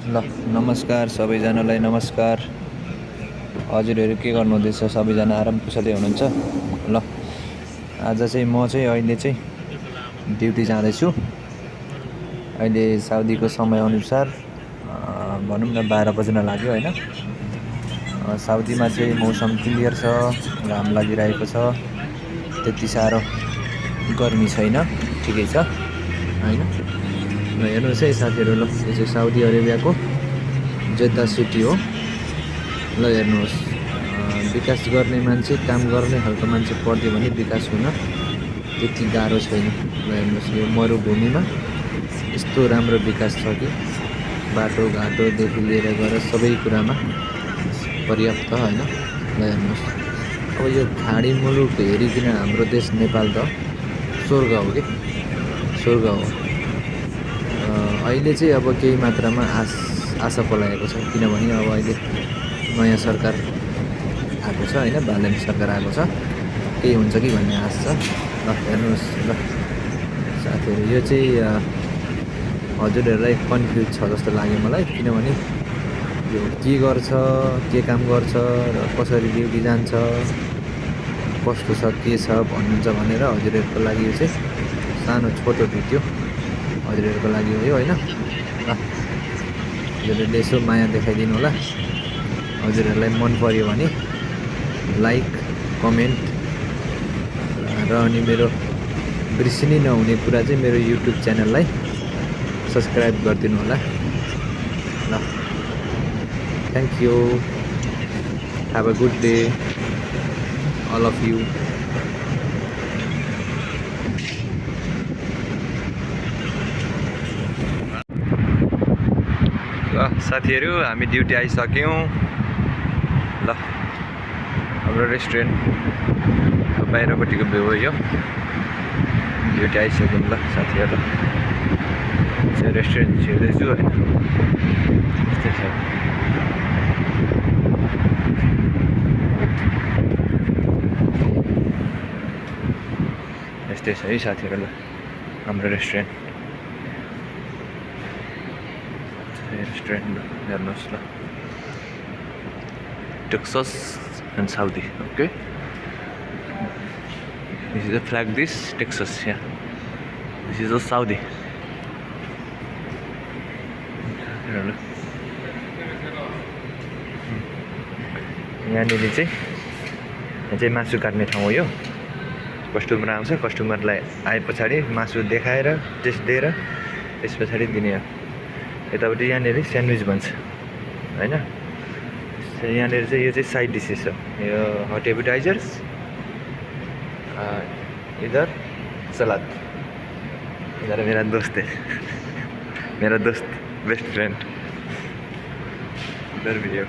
ल नमस्कार सबैजनालाई नमस्कार। हजुरहरू के गर्नुहुँदैछ? सबैजना आराम कुशलै हुनुहुन्छ? ल आज चाहिँ म चाहिँ अहिले चाहिँ ड्युटी जाँदैछु। अहिले साउदीको समयअनुसार भनौँ न 12 बज्न लाग्यो होइन। साउदीमा चाहिँ मौसम क्लियर छ, घाम लागिरहेको छ, त्यति साह्रो गर्मी छैन, ठिकै छ होइन। ल हेर्नुहोस् है साथीहरू, ल यो चाहिँ साउदी अरेबियाको जेद्दा सिटी हो। ल हेर्नुहोस्, विकास गर्ने मान्छे, काम गर्ने खालको मान्छे पढ्यो भने विकास हुन त्यति गाह्रो छैन। ल हेर्नुहोस्, यो मरुभूमिमा यस्तो राम्रो विकास छ कि बाटोघाटोदेखि लिएर गएर सबै कुरामा पर्याप्त होइन। ल हेर्नुहोस्, अब यो खाडी मुलुक हेरिकन हाम्रो देश नेपाल त स्वर्ग हो कि स्वर्ग हो। अहिले चाहिँ अब केही मात्रामा आशा पलाएको छ, किनभने अब अहिले नयाँ सरकार आएको छ होइन, बालेन सरकार आएको छ, केही हुन्छ कि भन्ने आश छ। ल हेर्नुहोस्, ल साथीहरू यो चाहिँ हजुरहरूलाई कन्फ्युज छ जस्तो लाग्यो मलाई, किनभने यो के गर्छ, के काम गर्छ र कसरी ड्युटी जान्छ, कस्तो छ, के छ भन्नुहुन्छ भनेर हजुरहरूको लागि यो चाहिँ सानो छोटो भिडियो हजुरहरूको लागि हो यो होइन। ल हजुरहरूले यसो माया देखाइदिनु होला। हजुरहरूलाई मन पर्यो भने लाइक, कमेन्ट र अनि मेरो बिर्सिनै नहुने कुरा चाहिँ मेरो युट्युब च्यानललाई सब्सक्राइब गरिदिनु होला। ल thank you, have a good day all of you. ल साथीहरू हामी ड्युटी आइसक्यौँ। ल हाम्रो रेस्टुरेन्ट बाहिरपट्टिको भ्यू हो यो, ड्युटी आइसक्यौँ। ल साथीहरू चाहिँ रेस्टुरेन्ट छिर्दैछु होइन, यस्तै छ। यस्तै छ है साथीहरू। ल हाम्रो रेस्टुरेन्ट हेर्नुहोस्। ल Texas and Saudi, okay, this is a flag, this Texas, yeah, this is a Saudi. यहाँनिर चाहिँ मासु काट्ने ठाउँ हो यो। कस्टमर आउँछ, कस्टमरलाई आए पछाडि मासु देखाएर टेस्ट दिएर त्यस पछाडि दिने हो। यतापट्टि यहाँनिर स्यान्डविच भन्छ होइन। यहाँनिर चाहिँ यो चाहिँ साइड डिसेस हो, यो हट एपिटाइजर्स, इधर सलाद। इधर मेरा दोस्त है, मेरा दोस्त, बेस्ट फ्रेंड, इधर वीडियो।